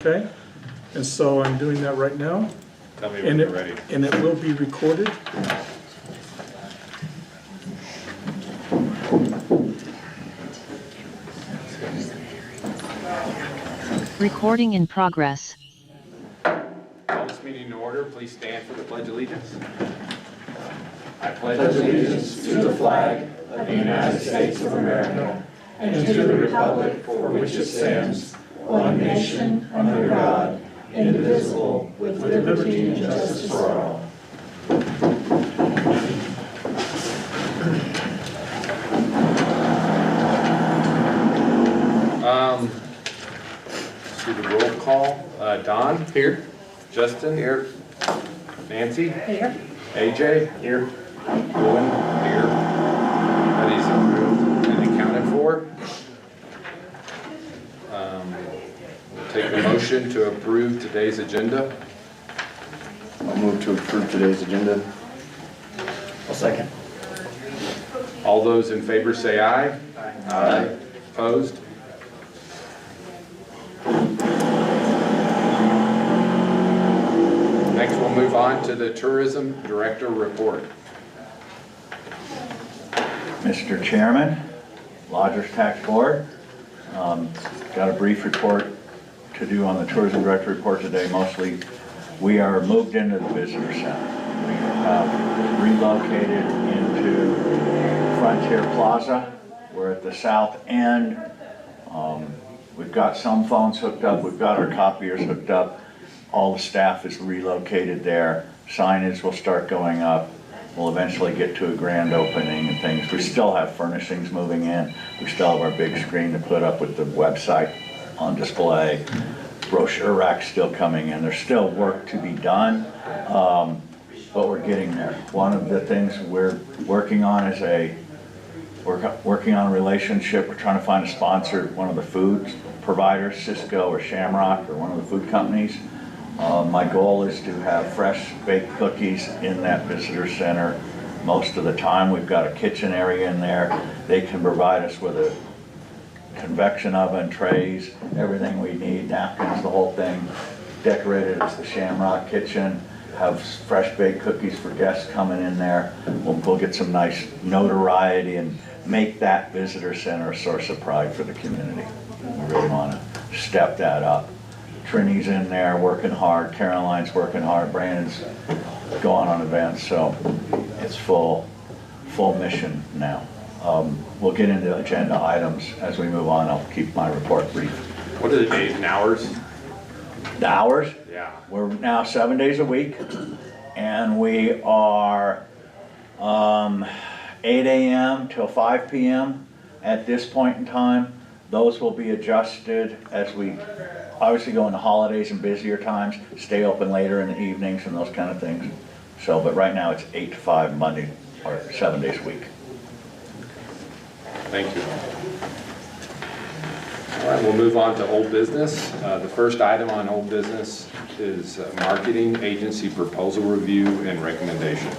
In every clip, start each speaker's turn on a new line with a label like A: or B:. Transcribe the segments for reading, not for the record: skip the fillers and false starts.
A: Okay, and so I'm doing that right now.
B: Tell me when you're ready.
A: And it will be recorded.
C: Recording in progress.
B: Call this meeting in order. Please stand for the Pledge of Allegiance. I pledge
D: Pledge allegiance to the flag of the United States of America and to the republic for which it stands, one nation, under God, indivisible, with liberty and justice for all.
B: Let's do the roll call. Don? Here. Justin? Here. Nancy?
E: Here.
B: AJ? Here. Owen? Here. That is approved and accounted for. We'll take a motion to approve today's agenda.
F: I'll move to approve today's agenda.
D: I'll second.
B: All those in favor say aye. Aye. Opposed? Next, we'll move on to the Tourism Director report.
G: Mr. Chairman, Lodgers Tax Board, got a brief report to do on the Tourism Director report today. Mostly, we are moved into the visitor center. We have relocated into Frontier Plaza. We're at the south end. We've got some phones hooked up. We've got our copiers hooked up. All the staff is relocated there. Signage will start going up. We'll eventually get to a grand opening and things. We still have furnishings moving in. We still have our big screen to put up with the website on display. Brochure rack's still coming in. There's still work to be done, but we're getting there. One of the things we're working on is we're working on a relationship. We're trying to find a sponsor, one of the food providers, Cisco or Shamrock or one of the food companies. My goal is to have fresh baked cookies in that visitor center most of the time. We've got a kitchen area in there. They can provide us with a convection oven, trays, everything we need, napkins, the whole thing, decorated as the Shamrock kitchen. Have fresh baked cookies for guests coming in there. We'll get some nice notoriety and make that visitor center a source of pride for the community. We really want to step that up. Trini's in there working hard, Caroline's working hard, Brandon's going on events, so it's full mission now. We'll get into agenda items as we move on. I'll keep my report brief.
B: What are the days and hours?
G: The hours?
B: Yeah.
G: We're now 7 days a week, and we are 8 a.m. till 5 p.m. at this point in time. Those will be adjusted as we obviously go into holidays and busier times, stay open later in the evenings and those kind of things. So, but right now it's 8 to 5 Monday, or 7 days a week.
B: Thank you. All right, we'll move on to old business. The first item on old business is marketing agency proposal review and recommendation.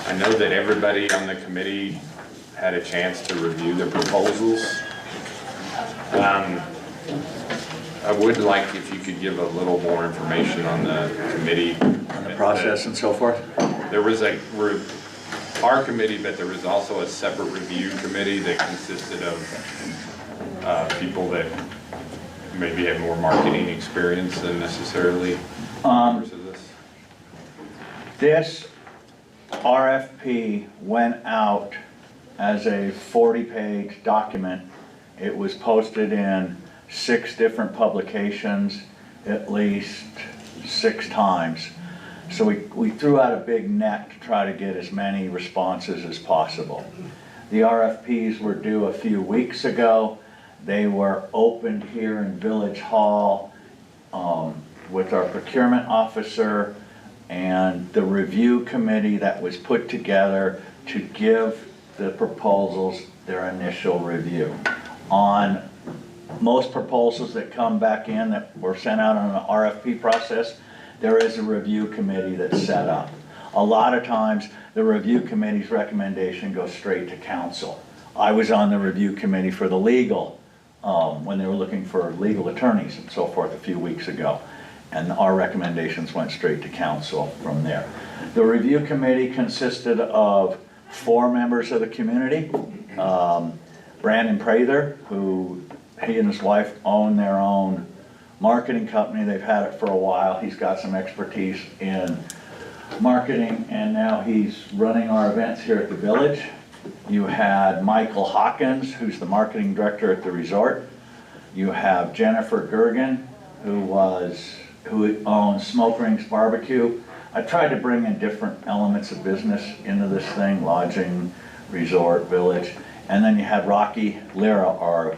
B: I know that everybody on the committee had a chance to review the proposals. I would like if you could give a little more information on the committee.
G: On the process and so forth?
B: There was our committee, but there was also a separate review committee that consisted of people that maybe have more marketing experience than necessarily members of this.
G: This RFP went out as a 40-page document. It was posted in 6 different publications at least 6 times. So we threw out a big net to try to get as many responses as possible. The RFPs were due a few weeks ago. They were opened here in Village Hall with our procurement officer and the review committee that was put together to give the proposals their initial review. On most proposals that come back in that were sent out on an RFP process, there is a review committee that's set up. A lot of times, the review committee's recommendation goes straight to council. I was on the review committee for the legal, when they were looking for legal attorneys and so forth a few weeks ago. And our recommendations went straight to council from there. The review committee consisted of 4 members of the community. Brandon Prather, who he and his wife own their own marketing company. They've had it for a while. He's got some expertise in marketing, and now he's running our events here at the village. You had Michael Hawkins, who's the marketing director at the resort. You have Jennifer Gergen, who owns Smoke Rings Barbecue. I tried to bring in different elements of business into this thing: lodging, resort, village. And then you had Rocky Lira, our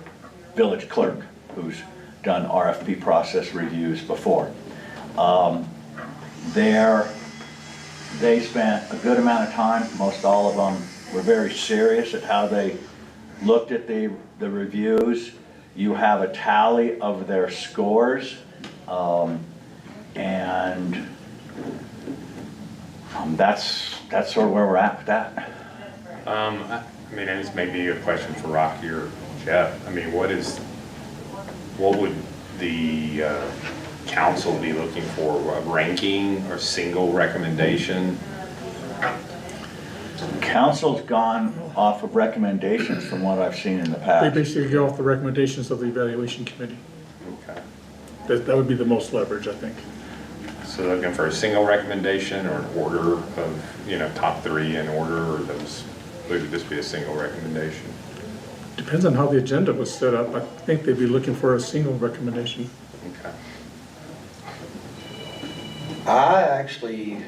G: village clerk, who's done RFP process reviews before. They spent a good amount of time. Most all of them were very serious at how they looked at the reviews. You have a tally of their scores, and that's sort of where we're at with that.
B: I mean, and this may be a question for Rocky or Jeff. I mean, what would the council be looking for? A ranking or single recommendation?
G: Council's gone off of recommendations from what I've seen in the
A: They
G: past.
A: basically go off the recommendations of the evaluation committee.
B: Okay.
A: That would be the most leverage, I think.
B: So looking for a single recommendation or an order of, top 3 in order, or would it just be a single recommendation?
A: Depends on how the agenda was set up. I think they'd be looking for a single recommendation.
B: Okay.
F: I actually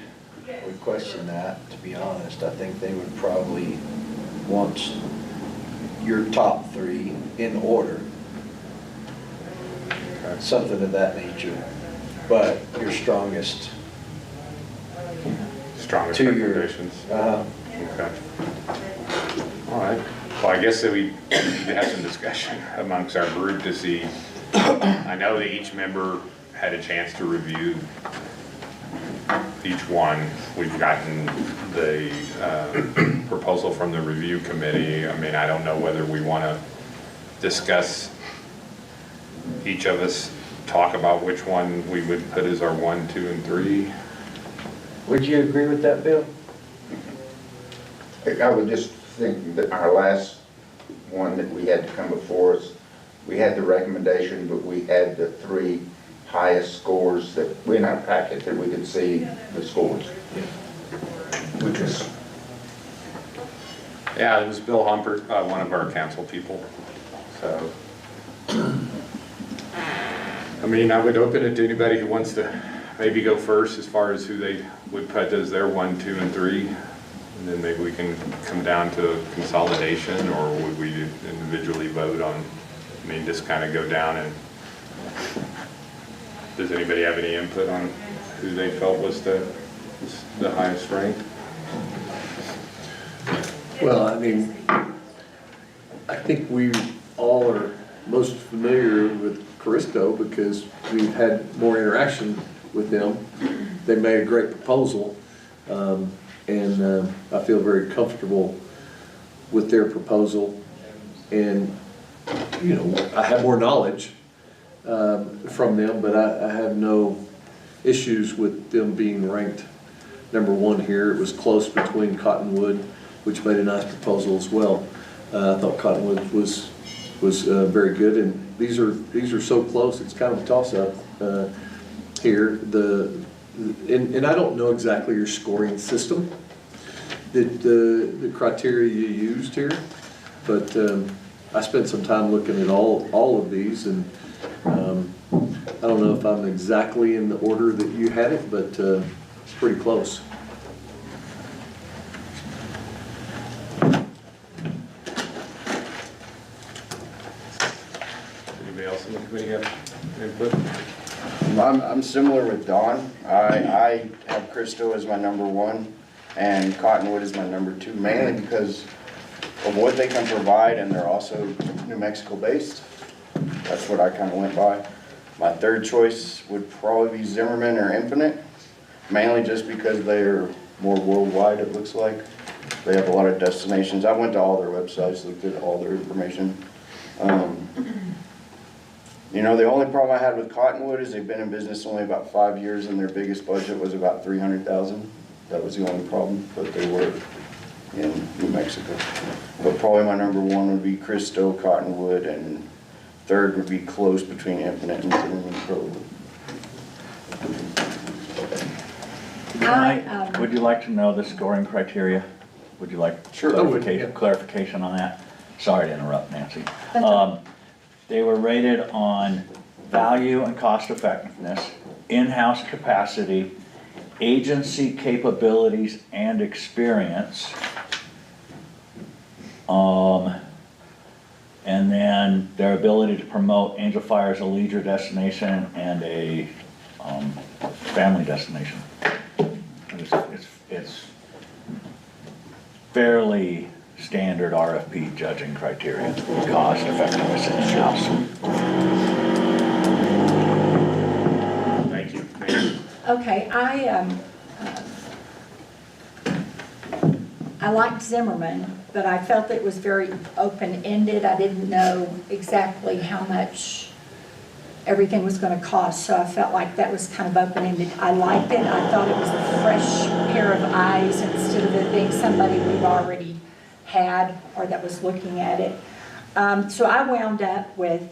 F: would question that, to be honest. I think they would probably want your top 3 in order,
B: Okay.
F: something of that nature. But your strongest
B: Strongest
F: to your,
B: recommendations. Okay. All right. Well, I guess that we need to have some discussion amongst our group to see. I know that each member had a chance to review each one. We've gotten the proposal from the review committee. I mean, I don't know whether we want to discuss, each of us talk about which one we would put as our 1, 2, and 3.
F: Would you agree with that, Bill?
E: I would just think that our last one that we had to come before us, we had the recommendation, but we had the 3 highest scores that in our packet that we could see the scores. We just,
B: Yeah, it was Bill Humpert, one of our council people. So, I mean, I would open it to anybody who wants to maybe go first as far as who they would put as their 1, 2, and 3. And then maybe we can come down to a consolidation, or would we individually vote on, I mean, just kind of go down and, does anybody have any input on who they felt was the highest ranked?
H: Well, I mean, I think we all are most familiar with Caristo because we've had more interaction with them. They made a great proposal, and I feel very comfortable with their proposal. And, I have more knowledge from them, but I have no issues with them being ranked number 1 here. It was close between Cottonwood, which made a nice proposal as well. I thought Cottonwood was very good, and these are so close. It's kind of a toss-up here. And I don't know exactly your scoring system, the criteria you used here, but I spent some time looking at all of these, and I don't know if I'm exactly in the order that you had it, but it's pretty close.
B: Anybody else in the committee have input?
E: I'm similar with Don. I have Cristo as my number 1 and Cottonwood as my number 2, mainly because of what they can provide, and they're also New Mexico based. That's what I kind of went by. My 3rd choice would probably be Zimmerman or Infinite, mainly just because they're more worldwide, it looks like. They have a lot of destinations. I went to all their websites, looked at all their information. You know, the only problem I had with Cottonwood is they've been in business only about 5 years and their biggest budget was about $300,000. That was the only problem, but they were in New Mexico. But probably my number one would be Cristo, Cottonwood, and third would be close between Infinite and Zimmerman probably.
G: Would you like to know the scoring criteria? Would you like
E: Sure.
G: clarification on that? Sorry to interrupt, Nancy.
D: That's okay.
G: They were rated on value and cost effectiveness, in-house capacity, agency capabilities and experience, and then their ability to promote Angel Fire as a leisure destination and a family destination. It's fairly standard RFP judging criteria, cost, effectiveness, and in-house.
B: Thank you.
D: Okay, I liked Zimmerman, but I felt it was very open-ended. I didn't know exactly how much everything was going to cost, so I felt like that was kind of open-ended. I liked it. I thought it was a fresh pair of eyes instead of it being somebody we've already had or that was looking at it. So I wound up with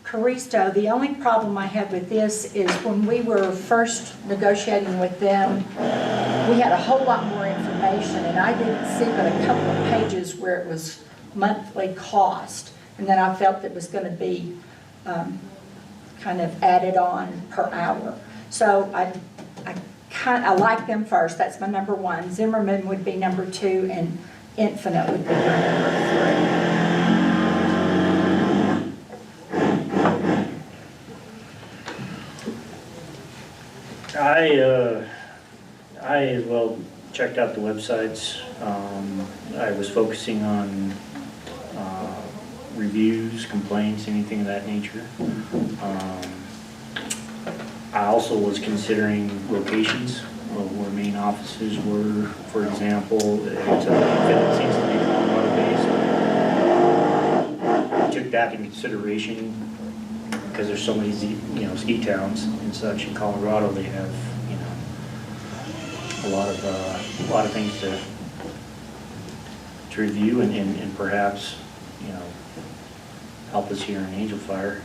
D: Caristo. The only problem I had with this is when we were first negotiating with them, we had a whole lot more information, and I didn't see but a couple of pages where it was monthly cost, and then I felt it was going to be kind of added on per hour. So I like them first. That's my number one. Zimmerman would be number two, and Infinite would be my number three.
I: I as well checked out the websites. I was focusing on reviews, complaints, anything of that nature. I also was considering locations of where main offices were. For example, it seems to be Colorado based. I took that in consideration because there's so many ski towns and such in Colorado. They have a lot of things to review and perhaps help us here in Angel Fire.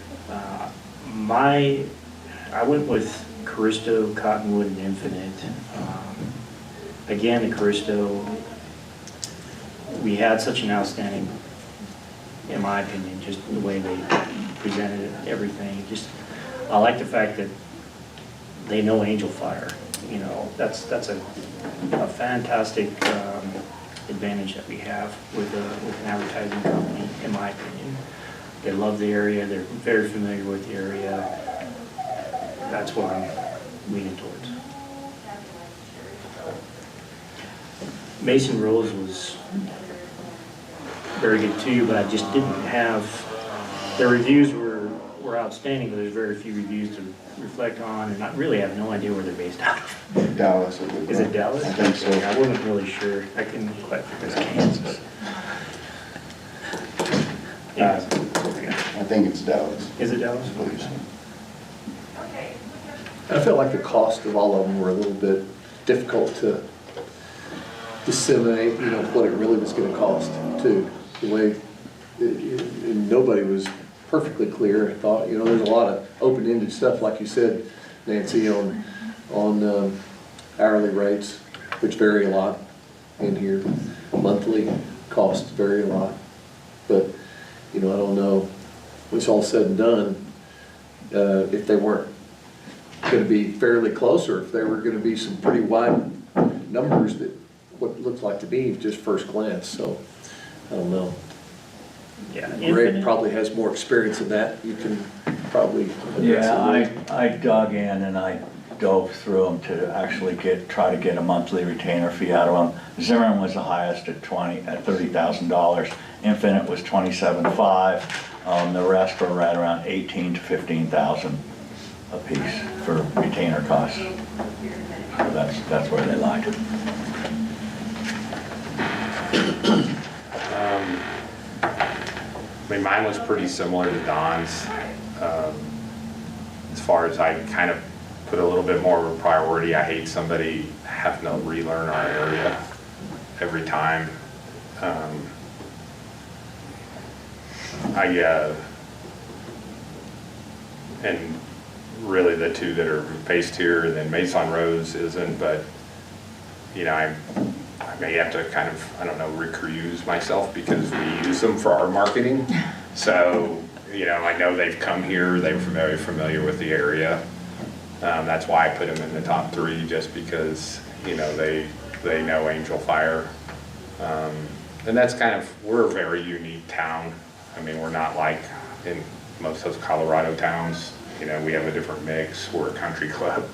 I: I went with Caristo, Cottonwood, and Infinite. Again, the Caristo, we had such an outstanding, in my opinion, just the way they presented everything. I like the fact that they know Angel Fire. That's a fantastic advantage that we have with an advertising company, in my opinion. They love the area. They're very familiar with the area. That's what I'm leaning towards. Mason Rose was very good too, but I just didn't have, their reviews were outstanding, but there's very few reviews to reflect on, and I really have no idea where they're based out of.
E: Dallas.
I: Is it Dallas?
E: I think so.
I: I wasn't really sure. I couldn't quite figure it out. Kansas.
E: I think it's Dallas.
I: Is it Dallas?
H: I felt like the cost of all of them were a little bit difficult to disseminate, what it really was going to cost too. The way, and nobody was perfectly clear. I thought, there's a lot of open-ended stuff, like you said, Nancy, on hourly rates, which vary a lot in here. Monthly costs vary a lot. But, I don't know, when it's all said and done, if they weren't going to be fairly close, or if there were going to be some pretty wide numbers that what looked like to be just first glance. So, I don't know.
I: Yeah.
H: Greg probably has more experience in that. You can probably address
G: Yeah,
H: it.
G: I dug in and I dove through them to actually try to get a monthly retainer fee out of them. Zimmerman was the highest at $30,000. Infinite was $27,500. The rest were right around $18,000 to $15,000 a piece for retainer costs. So that's where they lied.
B: I mean, mine was pretty similar to Don's. As far as I kind of put a little bit more of a priority, I hate somebody having to relearn our area every time. And really the two that are based here, and then Mason Rose isn't, but, you know, I may have to kind of, I don't know, recuse myself because we use them for our marketing. So, you know, I know they've come here, they're very familiar with the area. That's why I put them in the top 3, just because, you know, they know Angel Fire. And that's kind of, we're a very unique town. I mean, we're not like in most of Colorado towns. You know, we have a different mix. We're a country club.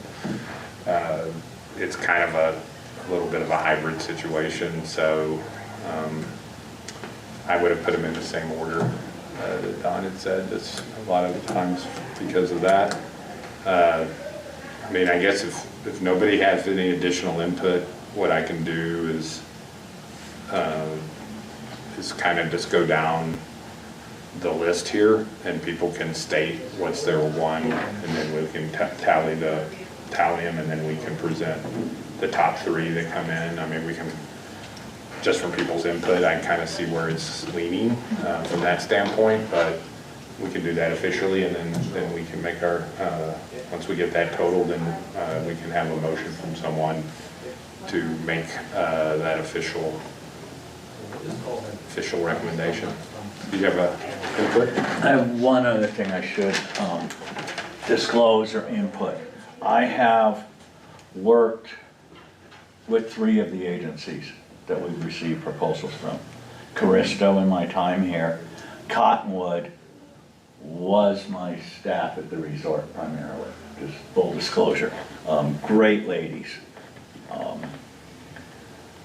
B: It's kind of a little bit of a hybrid situation. So I would have put them in the same order that Don had said. That's a lot of times because of that. I mean, I guess if nobody has any additional input, what I can do is kind of just go down the list here, and people can state what's their one, and then we can tally them, and then we can present the top 3 that come in. I mean, we can, just from people's input, I can kind of see where it's leaning from that standpoint, but we can do that officially, and then we can make our, once we get that total, then we can have a motion from someone to make that official recommendation. Do you have a input?
G: I have one other thing I should disclose or input. I have worked with 3 of the agencies that we've received proposals from. Caristo in my time here. Cottonwood was my staff at the resort primarily, just full disclosure. Great ladies.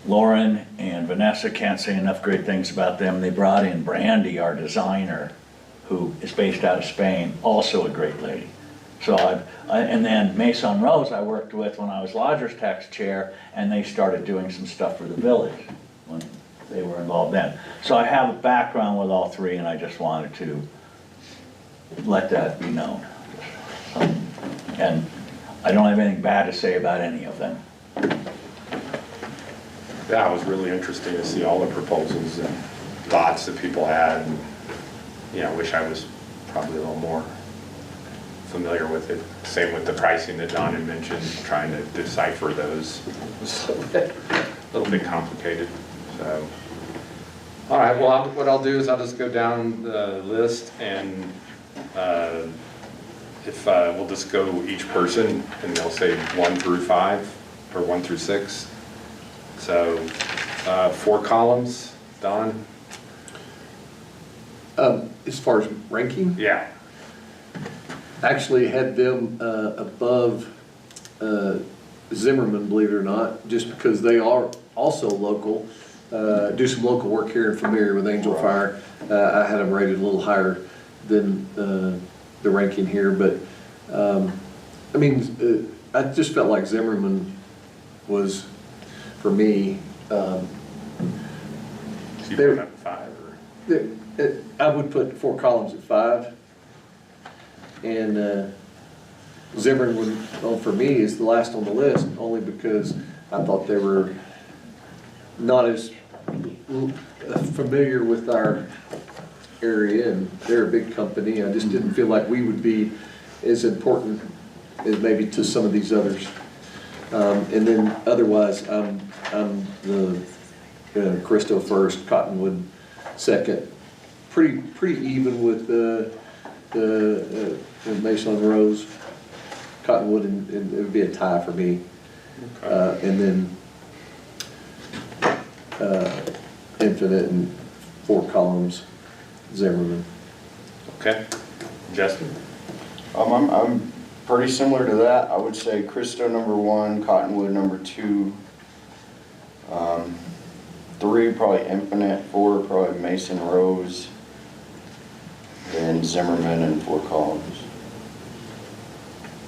G: Lauren and Vanessa, can't say enough great things about them. They brought in Brandy, our designer, who is based out of Spain, also a great lady. So and then Mason Rose I worked with when I was Lodgers Tax Chair, and they started doing some stuff for the village when they were involved then. So I have a background with all 3, and I just wanted to let that be known. And I don't have anything bad to say about any of them.
B: Yeah, it was really interesting to see all the proposals and thoughts that people had. And, you know, I wish I was probably a little more familiar with it. Same with the pricing that Don had mentioned, trying to decipher those. It was a little bit complicated. So, all right, well, what I'll do is I'll just go down the list, and if we'll just go each person, and they'll say 1 through 5 or 1 through 6. So 4 columns, Don?
H: As far as ranking,
B: Yeah.
H: actually had them above Zimmerman, believe it or not, just because they are also local, do some local work here and familiar with Angel Fire. I had them rated a little higher than the ranking here, but I mean, I just felt like Zimmerman was, for me,
B: So you put up 5? Or?
H: I would put 4 columns at 5. And Zimmerman, well, for me, is the last on the list, only because I thought they were not as familiar with our area, and they're a big company. I just didn't feel like we would be as important as maybe to some of these others. And then otherwise, I'm the Caristo first, Cottonwood second. Pretty even with the Mason Rose, Cottonwood, and it would be a tie for me.
B: Okay.
H: And then Infinite and 4 columns, Zimmerman.
B: Okay. Justin?
E: I'm pretty similar to that. I would say Caristo number 1, Cottonwood number 2, 3 probably Infinite, 4 probably Mason Rose, then Zimmerman, and 4 columns.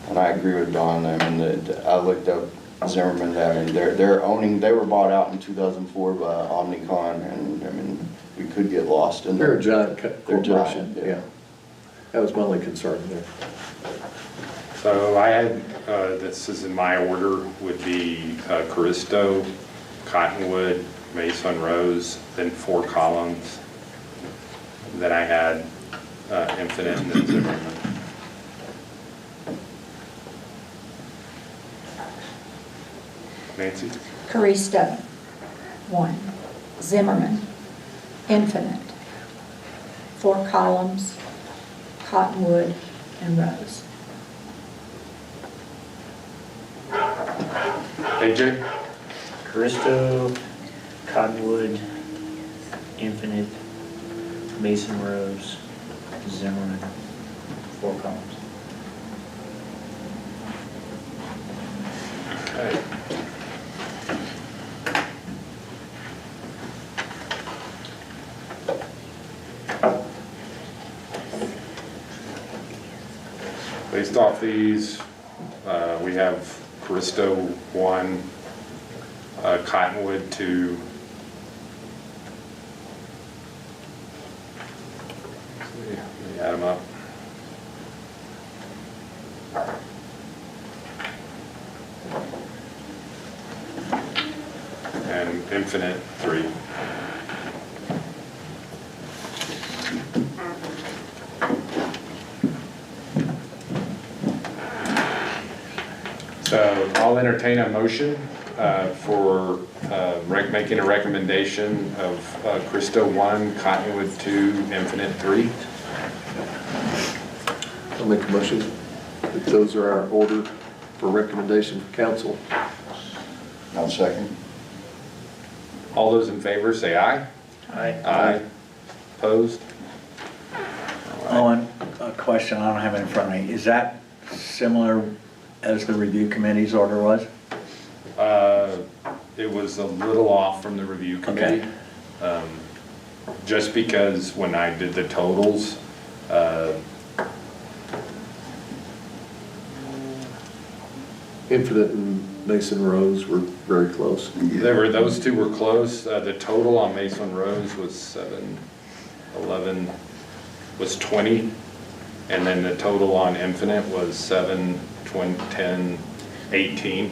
E: And I agree with Don. I mean, I looked up Zimmerman, I mean, they're owning, they were bought out in 2004 by Omnicon, and I mean, we could get lost in
H: They're
E: there.
H: a giant
E: They're
H: corporation,
E: giant,
H: yeah. That was my only concern there.
B: So I had, this is in my order, would be Caristo, Cottonwood, Mason Rose, then 4 columns. Then I had Infinite and then Zimmerman. Nancy?
D: Caristo, 1. Zimmerman, Infinite, 4 columns, Cottonwood, and Rose.
B: AJ?
I: Caristo, Cottonwood, Infinite, Mason Rose, Zimmerman, 4 columns.
B: Okay. Based off these, we have Caristo 1, Cottonwood 2, let me add them up. And Infinite 3. So I'll entertain a motion for making a recommendation of Caristo 1, Cottonwood 2, Infinite 3.
H: I'll make a motion that those are our order for recommendation for council.
E: I'll second.
B: All those in favor say aye.
I: Aye.
B: Aye. Opposed?
G: Owen, a question, I don't have it in front of me. Is that similar as the review committee's order was?
B: It was a little off from the review committee. Just because when I did the totals,
H: Infinite and Mason Rose were very close.
B: those two were close. The total on Mason Rose was 7, 11, was 20. And then the total on Infinite was 7, 20, 10, 18.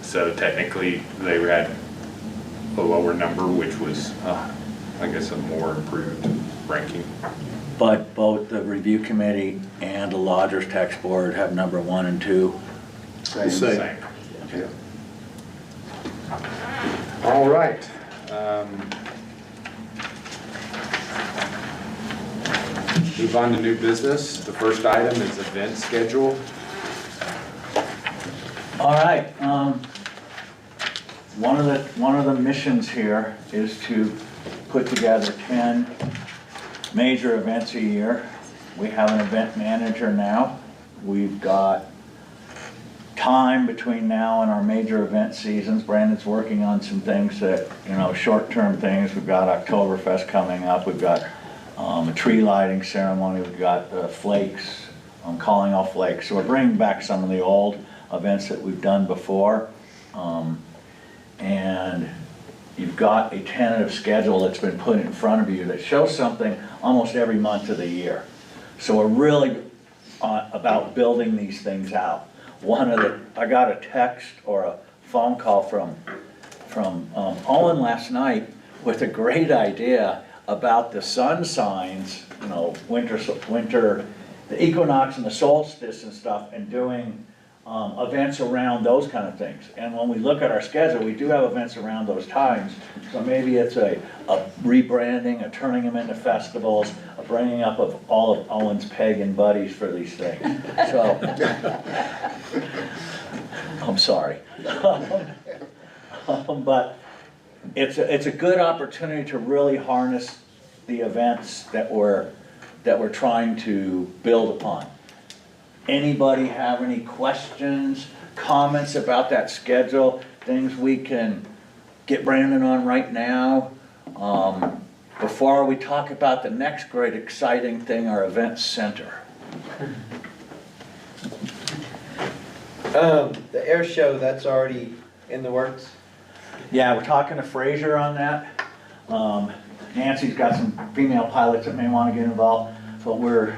B: So technically they had a lower number, which was, I guess, a more improved ranking.
G: But both the review committee and the Lodgers Tax Board have number 1 and 2.
H: Same.
B: Same. All right. Move on to new business. The first item is event schedule.
G: All right, one of the missions here is to put together 10 major events a year. We have an event manager now. We've got time between now and our major event seasons. Brandon's working on some things that, short-term things. We've got Oktoberfest coming up. We've got a tree lighting ceremony. We've got flakes. I'm calling all flakes. So we're bringing back some of the old events that we've done before. And you've got a tentative schedule that's been put in front of you that shows something almost every month of the year. So we're really about building these things out. I got a text or a phone call from Owen last night with a great idea about the sun signs, winter, the equinox and the solstice and stuff, and doing events around those kind of things. And when we look at our schedule, we do have events around those times. So maybe it's a rebranding, a turning them into festivals, a bringing up of all of Owen's pagan buddies for these things. So, I'm sorry. But it's a good opportunity to really harness the events that we're trying to build upon. Anybody have any questions, comments about that schedule, things we can get Brandon on right now? Before we talk about the next great exciting thing, our event center.
F: The air show, that's already in the works?
G: Yeah, we're talking to Fraser on that. Nancy's got some female pilots that may want to get involved, but we're,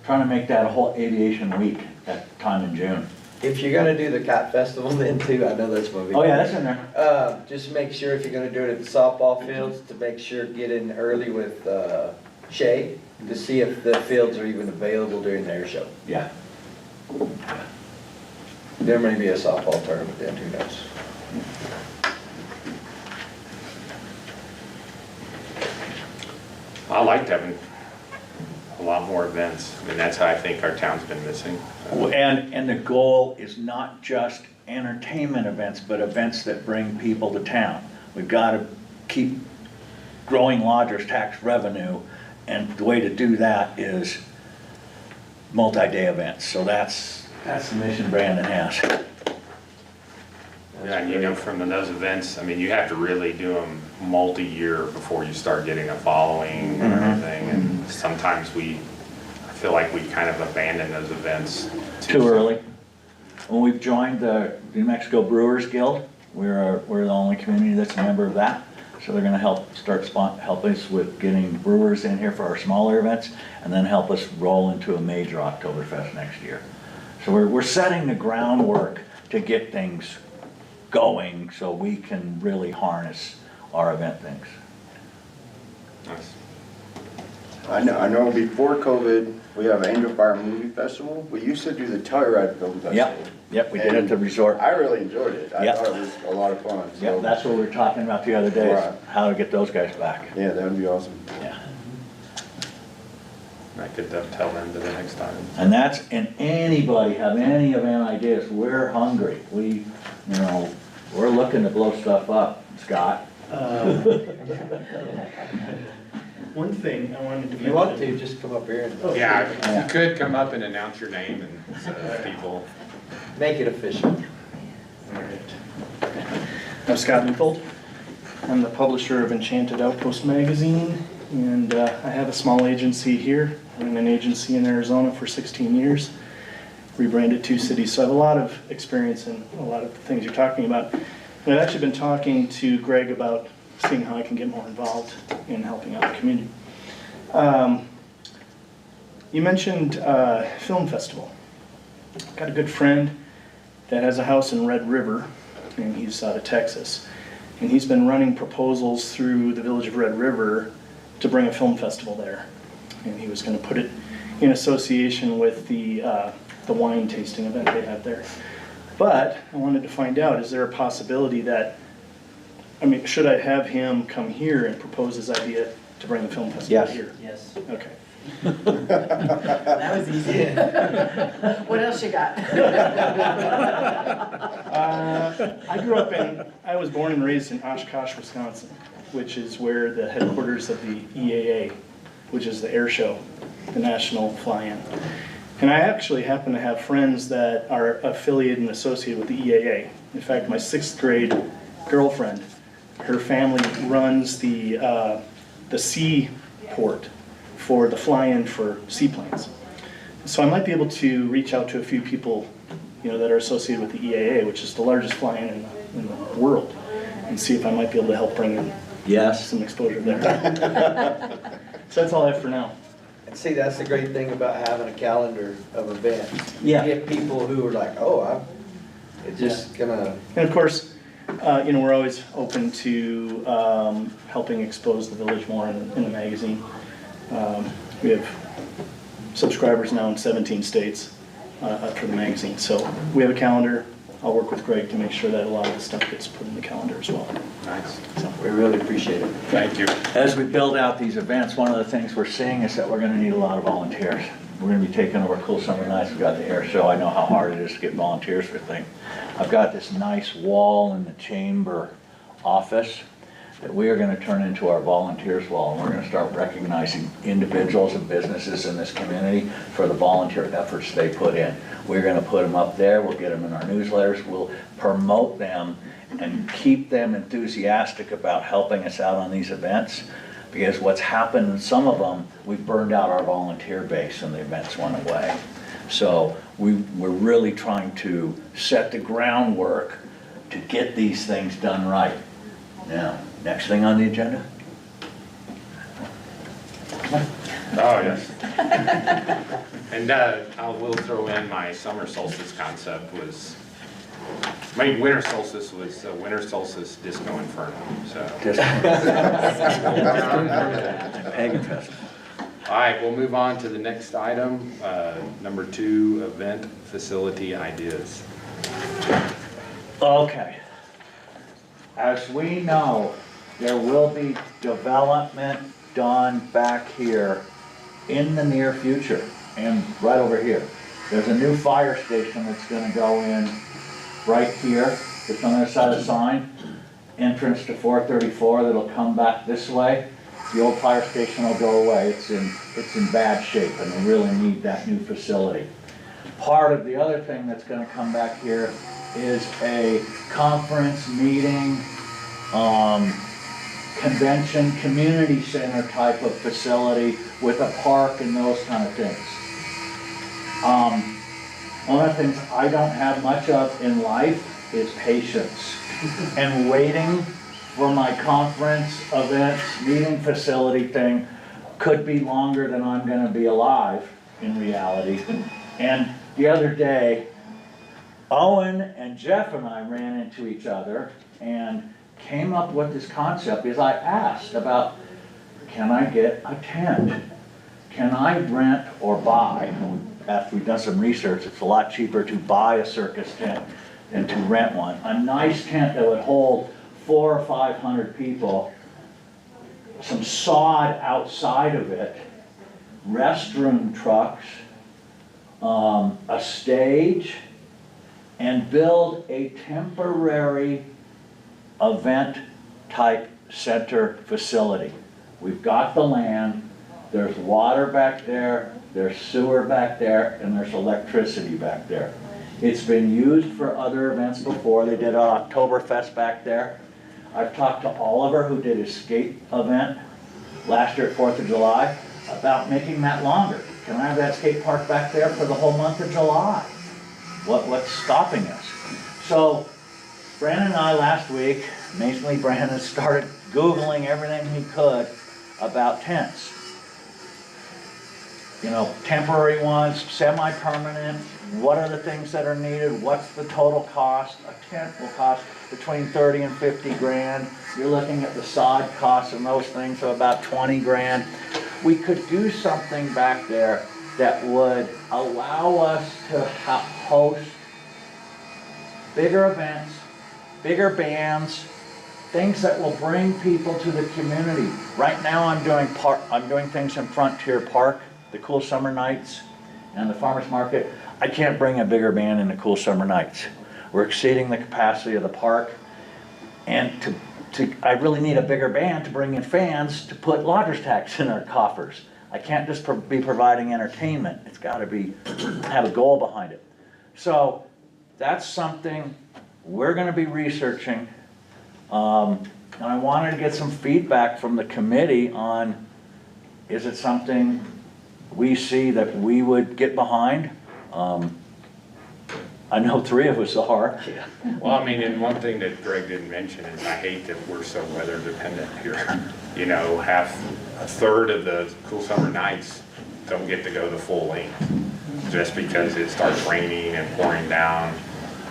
G: trying to make that a whole aviation week at time in June.
F: If you're gonna do the Cat Festival then too, I know that's gonna be.
G: Oh, yeah, that's in there.
F: Just make sure if you're gonna do it at the softball fields, to make sure, get in early with, Shay, to see if the fields are even available during the air show.
G: Yeah.
F: There may be a softball tournament then, who knows?
B: I liked having a lot more events. I mean, that's how I think our town's been missing.
G: And the goal is not just entertainment events, but events that bring people to town. We've got to keep growing lodgers tax revenue, and the way to do that is multi-day events. So that's the mission Brandon has.
B: Yeah, and you know, from those events, I mean, you have to really do them multi-year before you start getting a following and everything. And sometimes I feel like we kind of abandon those events.
G: Too early. When we've joined the New Mexico Brewers Guild, we're the only community that's a member of that. So they're gonna help us with getting brewers in here for our smaller events, and then help us roll into a major Oktoberfest next year. So we're setting the groundwork to get things going so we can really harness our event things.
B: Nice.
E: I know before COVID, we have Angel Fire Movie Festival. We used to do the Telluride Film Festival.
G: Yep, we did at the resort.
E: I really enjoyed it. I
G: Yep.
E: thought it was a lot of fun. So,
G: Yep, that's what we were talking about the other day, is
E: Right.
G: how to get those guys back.
E: yeah, that would be awesome.
G: Yeah.
B: I could tell them to the next time.
G: And anybody have any event ideas, we're hungry. We're looking to blow stuff up, Scott.
J: One thing I wanted to
F: If
J: mention.
F: you want to, just come up here and
B: Yeah, if you could come up and announce your name and so that people.
F: make it official.
J: I'm Scott Newfold. I'm the publisher of Enchanted Outpost magazine, and I have a small agency here. I'm in an agency in Arizona for 16 years, rebranded 2 cities, so I have a lot of experience in a lot of the things you're talking about. And I've actually been talking to Greg about seeing how I can get more involved in helping out the community. You mentioned film festival. I've got a good friend that has a house in Red River, and he's out of Texas. And he's been running proposals through the village of Red River to bring a film festival there. And he was going to put it in association with the wine tasting event they have there. But I wanted to find out, is there a possibility that, should I have him come here and propose his idea to bring the film festival
G: Yes.
J: here?
D: Yes.
J: Okay.
D: That was easy. What else you got?
J: I was born and raised in Oshkosh, Wisconsin, which is where the headquarters of the EAA, which is the air show, the national fly-in. And I actually happen to have friends that are affiliated and associated with the EAA. In fact, my 6th grade girlfriend, her family runs the seaport for the fly-in for seaplanes. So I might be able to reach out to a few people, that are associated with the EAA, which is the largest fly-in in the world, and see if I might be able to help bring in
G: Yes.
J: some exposure there. So that's all I have for now.
F: And see, that's the great thing about having a calendar of events.
G: Yeah.
F: You get people who are like, it's just gonna,
J: And of course, we're always open to helping expose the village more in the magazine. We have subscribers now in 17 states for the magazine. So we have a calendar. I'll work with Greg to make sure that a lot of the stuff gets put in the calendar as well.
B: Nice.
F: we really appreciate it.
B: Thank you.
G: As we build out these events, one of the things we're seeing is that we're gonna need a lot of volunteers. We're gonna be taking over Cool Summer Nights. We've got the air show. I know how hard it is to get volunteers for things. I've got this nice wall in the chamber office that we are gonna turn into our volunteers wall, and we're gonna start recognizing individuals and businesses in this community for the volunteer efforts they put in. We're gonna put them up there, we'll get them in our newsletters, we'll promote them and keep them enthusiastic about helping us out on these events. Because what's happened in some of them, we've burned out our volunteer base and the events went away. So we're really trying to set the groundwork to get these things done right. Now, next thing on the agenda?
B: Oh, yes. And I will throw in my summer solstice concept was, my winter solstice was winter solstice disco inferno, so.
G: Pagan festival.
B: All right, we'll move on to the next item, number 2, event facility ideas.
G: Okay. As we know, there will be development done back here in the near future, and right over here. There's a new fire station that's gonna go in right here. It's on the other side of the sign, entrance to 434, that'll come back this way. The old fire station will go away. It's in bad shape, and they really need that new facility. Part of the other thing that's gonna come back here is a conference meeting, convention, community center type of facility with a park and those kind of things. One of the things I don't have much of in life is patience. And waiting for my conference, events, meeting facility thing could be longer than I'm gonna be alive in reality. And the other day, Owen and Jeff and I ran into each other and came up with this concept is I asked about, can I get a tent? Can I rent or buy? After we've done some research, it's a lot cheaper to buy a circus tent than to rent one. A nice tent that would hold 400 or 500 people, some sod outside of it, restroom trucks, a stage, and build a temporary event type center facility. We've got the land, there's water back there, there's sewer back there, and there's electricity back there. It's been used for other events before. They did an Oktoberfest back there. I've talked to Oliver, who did his skate event last year at 4th of July, about making that longer. Can I have that skate park back there for the whole month of July? What's stopping us? So Brandon and I last week, amazingly Brandon started Googling everything he could about tents. You know, temporary ones, semi-permanent, what are the things that are needed, what's the total cost? A tent will cost between 30 and 50 grand. You're looking at the sod costs and those things of about 20 grand. We could do something back there that would allow us to host bigger events, bigger bands, things that will bring people to the community. Right now I'm doing things in Frontier Park, the Cool Summer Nights and the Farmers Market. I can't bring a bigger band in the Cool Summer Nights. We're exceeding the capacity of the park, and I really need a bigger band to bring in fans to put lodger's tax in our coffers. I can't just be providing entertainment. It's got to have a goal behind it. So that's something we're going to be researching. And I wanted to get some feedback from the committee on, is it something we see that we would get behind? I know 3 of us are. Yeah.
B: Well, I mean, and one thing that Greg didn't mention is I hate that we're so weather dependent here. You know, a third of the Cool Summer Nights don't get to go the full length just because it starts raining and pouring down.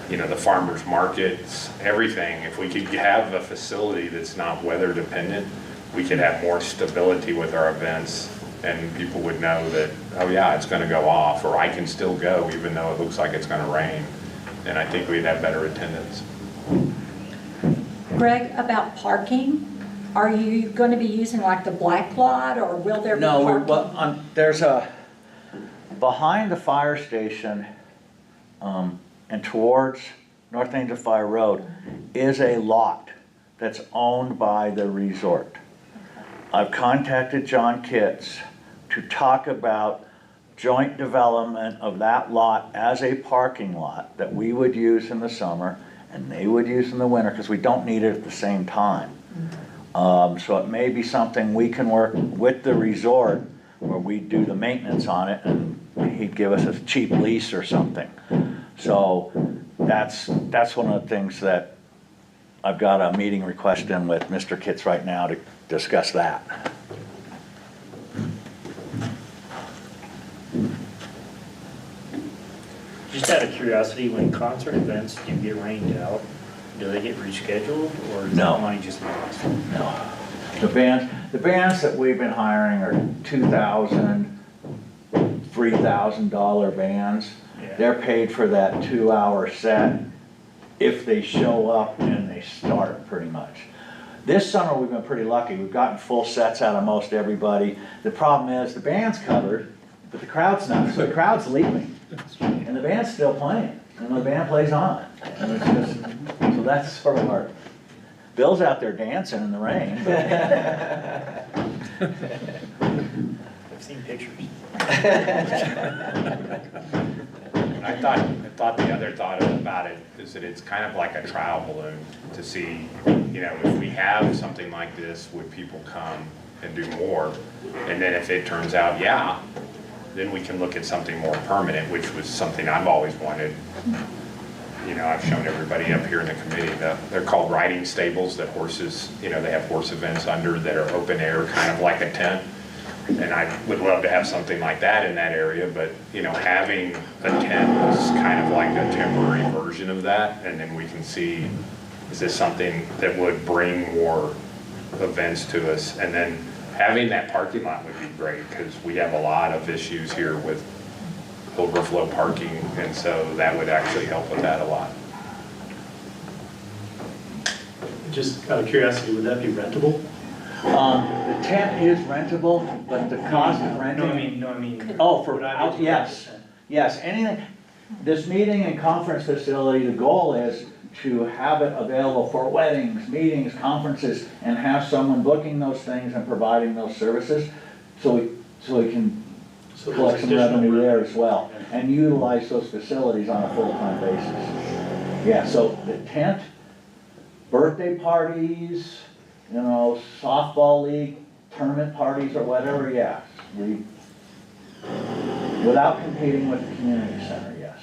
B: You know, the farmers markets, everything. If we could have a facility that's not weather dependent, we could have more stability with our events, and people would know that, oh yeah, it's going to go off, or I can still go even though it looks like it's going to rain. And I think we'd have better attendance.
D: Greg, about parking, are you going to be using like the black lot, or will there be parking?
G: No, there's behind the fire station and towards North Angel Fire Road is a lot that's owned by the resort. I've contacted John Kitts to talk about joint development of that lot as a parking lot that we would use in the summer and they would use in the winter, because we don't need it at the same time. So it may be something we can work with the resort where we do the maintenance on it and he'd give us a cheap lease or something. So that's one of the things that I've got a meeting request in with Mr. Kitts right now to discuss that.
I: Just out of curiosity, when concert events do get rained out, do they get rescheduled, or is
G: No.
I: that money just lost?
G: No. The bands that we've been hiring are $2,000, $3,000 bands.
I: Yeah.
G: They're paid for that 2-hour set if they show up and they start, pretty much. This summer, we've been pretty lucky. We've gotten full sets out of most everybody. The problem is, the band's covered, but the crowd's not, so the crowd's leaving. And the band's still playing, and the band plays on. And it's just, so that's sort of our, Bill's out there dancing in the rain.
I: I've seen pictures.
B: I thought the other thought about it is that it's kind of like a trial balloon to see, if we have something like this, would people come and do more? And then if it turns out, yeah, then we can look at something more permanent, which was something I've always wanted. I've shown everybody up here in the committee, they're called riding stables that horses, they have horse events under that are open air, kind of like a tent. And I would love to have something like that in that area, but, having a tent is kind of like a temporary version of that. And then we can see, is this something that would bring more events to us? And then having that parking lot would be great, because we have a lot of issues here with overflow parking, and so that would actually help with that a lot.
D: Just out of curiosity, would that be rentable?
G: The tent is rentable, but the cost of renting.
I: No, I mean.
G: Oh, for,
I: would I be able to
G: yes,
I: rent
G: yes, anything, this meeting and conference facility, the goal is to have it available for weddings, meetings, conferences, and have someone booking those things and providing those services, so we can
D: So
G: collect some
D: there's additional
G: revenue there
D: revenue.
G: as well, and utilize those facilities on a full-time basis. Yeah, so the tent, birthday parties, softball league, tournament parties or whatever, yes. Without competing with the community center, yes.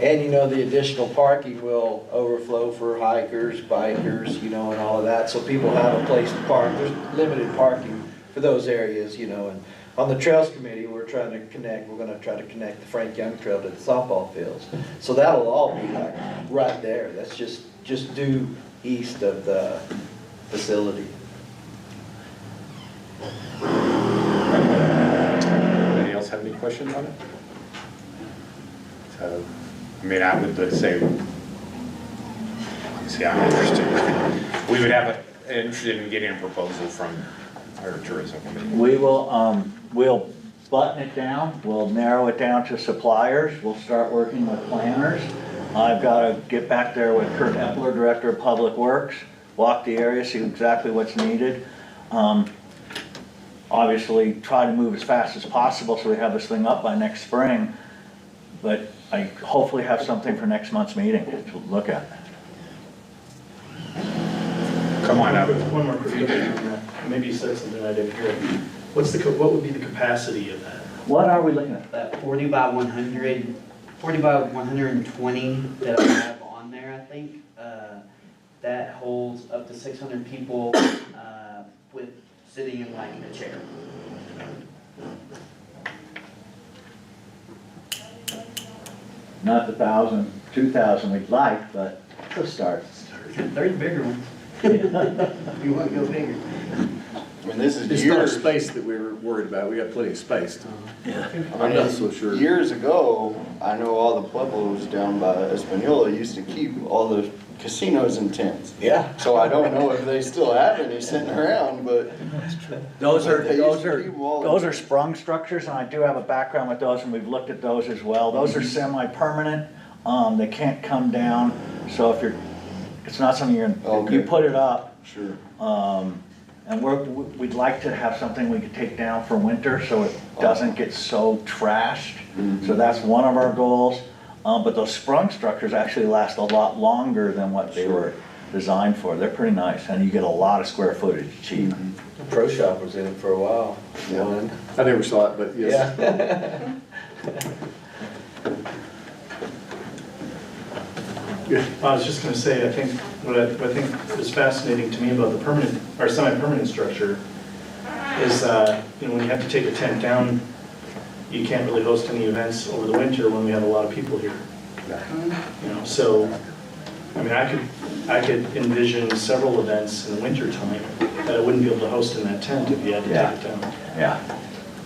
F: And the additional parking will overflow for hikers, bikers, and all of that, so people have a place to park. There's limited parking for those areas, and on the Trails Committee, we're gonna try to connect the Frank Young Trail to the softball fields. So that'll all be like right there. That's just due east of the facility.
B: Anybody else have any questions on it? So, I would say, obviously I'm interested. We would interested in getting a proposal from our tourism committee.
G: We will, we'll button it down, we'll narrow it down to suppliers, we'll start working with planners. I've got to get back there with Kurt Epler, Director of Public Works, walk the area, see exactly what's needed. Obviously, try to move as fast as possible so we have this thing up by next spring. But I hopefully have something for next month's meeting to look at.
B: Come on up.
D: One more quick question on that. Maybe you said something I didn't hear. What would be the capacity of that?
G: What are we looking at?
K: That 40 by 100, 40 by 120 that I have on there, I think, that holds up to 600 people with sitting in like a chair.
G: Not the 1,000, 2,000 we'd like, but it'll start.
K: There's bigger ones. If you want to go bigger.
E: This is
H: It's not
E: years.
H: space that we were worried about, we got plenty of space.
G: Yeah.
H: I'm not so sure.
E: Years ago, I know all the pueblos down by Espanola used to keep all the casinos in tents.
F: Yeah.
E: So I don't know if they still have any sitting around, but
G: Those are,
E: They used to keep them all in
G: those are
E: tents.
G: sprung structures, and I do have a background with those, and we've looked at those as well. Those are semi-permanent, they can't come down, so if it's not something
E: Okay.
G: you put it up,
E: sure.
G: and we'd like to have something we could take down for winter, so it doesn't get so trashed. So that's one of our goals, but those sprung structures actually last a lot longer than what they were designed for. They're pretty nice, and you get a lot of square footage cheap.
F: Pro Shop was in it for a while.
E: Yeah.
F: One.
H: I never saw it, but yes.
F: Yeah.
J: I was just gonna say, I think, what I think is fascinating to me about the permanent, or semi-permanent structure is, you know, when you have to take a tent down, you can't really host any events over the winter when we have a lot of people here. You know, so, I mean, I could envision several events in the winter time that I wouldn't be able to host in that tent if you had to take it down.
G: Yeah.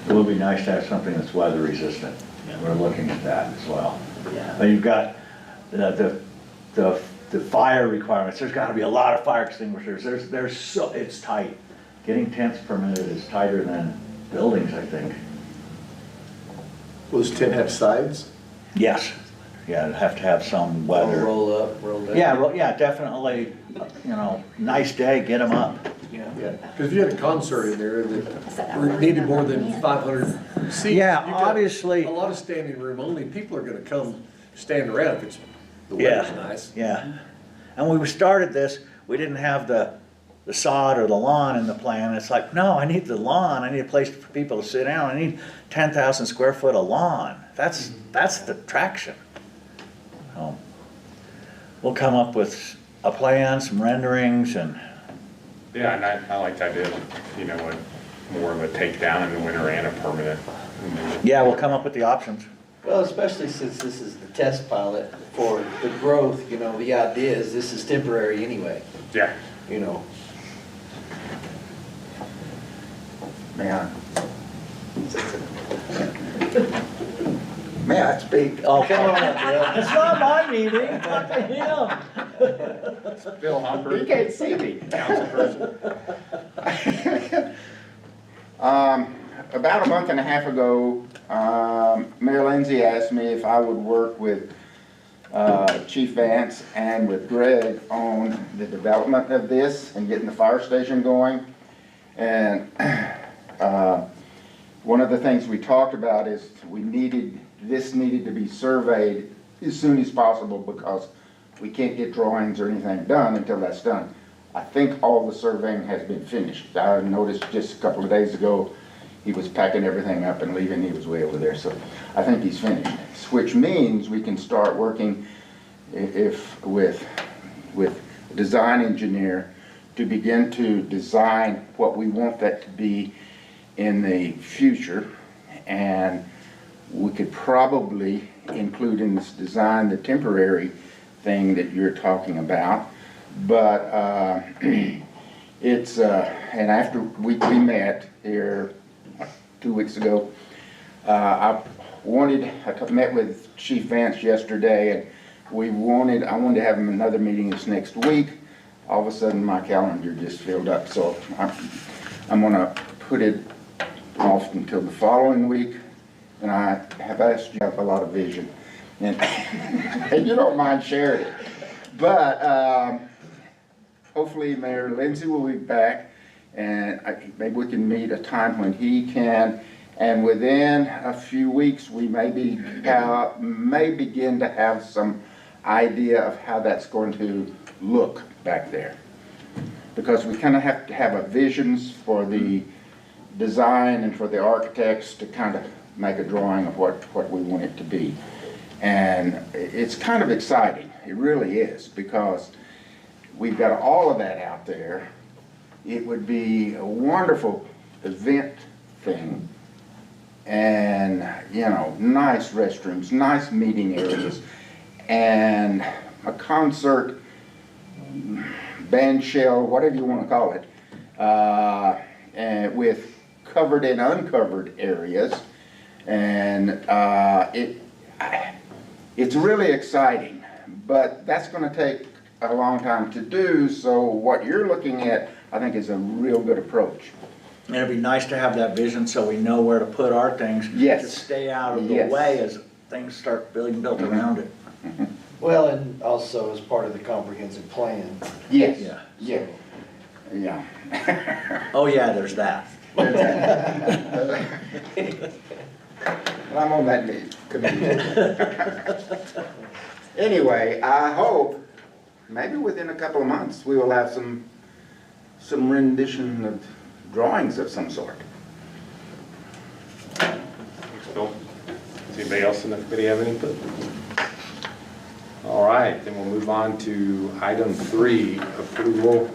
G: It would be nice to have something that's weather resistant.
J: Yeah.
G: We're looking at that as well.
J: Yeah.
G: But you've got the fire requirements. There's gotta be a lot of fire extinguishers. It's tight. Getting tents permitted is tighter than buildings, I think.
H: Will this tent have sides?
G: Yes. Yeah, it'd have to have some weather.
F: Roll up, roll down.
G: Yeah, definitely, you know, nice day, get them up.
H: Yeah, because if you had a concert in there that needed more than 500 seats.
G: Yeah,
H: you've got
G: obviously.
H: A lot of standing room only, people are gonna come stand around if it's, the weather's nice.
G: Yeah. And when we started this, we didn't have the sod or the lawn in the plan. It's like, no, I need the lawn. I need a place for people to sit down. I need 10,000 square foot of lawn. That's the traction. So we'll come up with a plan, some renderings, and
B: Yeah, and I like the idea of, you know, more of a takedown in the winter and a permanent.
G: yeah, we'll come up with the options.
F: Well, especially since this is the test pilot for the growth, you know, the idea is this is temporary anyway,
B: Yeah.
F: you know.
L: May I? May I speak?
G: Oh, come on up, Bill. It's not my meeting, talk to him.
B: Bill Humper.
L: You can't see me.
B: Councilperson.
L: About a month and a half ago, Mayor Lindsay asked me if I would work with Chief Vance and with Greg on the development of this and getting the fire station going. And one of the things we talked about is this needed to be surveyed as soon as possible because we can't get drawings or anything done until that's done. I think all the surveying has been finished. I noticed just a couple of days ago, he was packing everything up and leaving. He was way over there, so I think he's finished. Which means we can start working with a design engineer to begin to design what we want that to be in the future. And we could probably include in this design the temporary thing that you're talking about. But it's, and after we met here 2 weeks ago, I met with Chief Vance yesterday, and I wanted to have another meeting this next week. All of a sudden, my calendar just filled up, so I'm gonna put it off until the following week. And I have asked you to have a lot of vision, and, and you don't mind sharing it. But hopefully Mayor Lindsay will be back, and maybe we can meet a time when he can. And within a few weeks, we may begin to have some idea of how that's going to look back there. Because we kind of have to have a visions for the design and for the architects to kind of make a drawing of what we want it to be. And it's kind of exciting, it really is, because we've got all of that out there. It would be a wonderful event thing, and you know, nice restrooms, nice meeting areas, and a concert, band shell, whatever you want to call it, and with covered and uncovered areas. And it's really exciting, but that's going to take a long time to do. So what you're looking at, I think, is a real good approach.
G: And it'd be nice to have that vision so we know where to put our things.
L: Yes.
G: To stay out of the
L: Yes.
G: way as things start being built around it.
F: Well, and also as part of the comprehensive plan.
L: Yes.
G: Yeah.
L: Yeah. Yeah.
G: Oh yeah, there's that.
L: I'm on that committee. Anyway, I hope maybe within a couple of months we will have some rendition of drawings of some sort.
B: Thanks, Bill. Does anybody else in the committee have any input? All right, then we'll move on to item 3, approval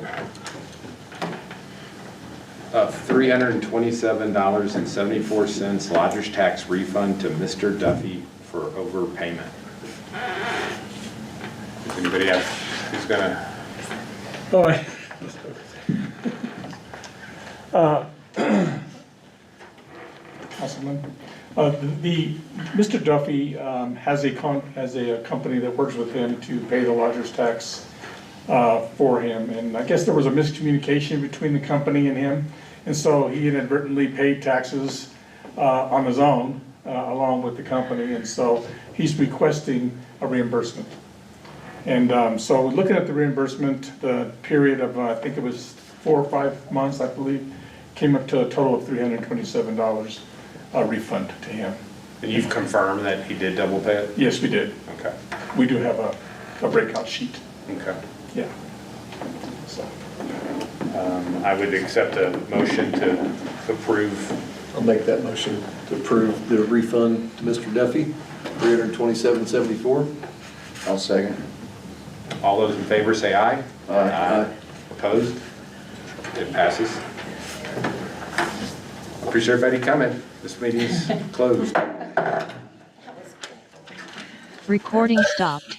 B: of $327.74 lodger's tax refund to Mr. Duffy for overpayment. Does anybody have, who's gonna?
A: Oh, Councilman, Mr. Duffy has a company that works with him to pay the lodger's tax for him. And I guess there was a miscommunication between the company and him. And so he inadvertently paid taxes on his own along with the company. And so he's requesting a reimbursement. And so looking at the reimbursement, the period of, I think it was 4 or 5 months, I believe, came up to a total of $327 refund to him.
B: And you've confirmed that he did double pay it?
A: Yes, we did.
B: Okay.
A: We do have a breakout sheet.
B: Okay.
A: Yeah. So,
B: I would accept a motion to approve.
H: I'll make that motion to approve the refund to Mr. Duffy, $327.74.
E: I'll second.
B: All those in favor say aye.
H: Aye.
B: Opposed? It passes. Appreciate everybody coming. This meeting's closed.
C: Recording stopped.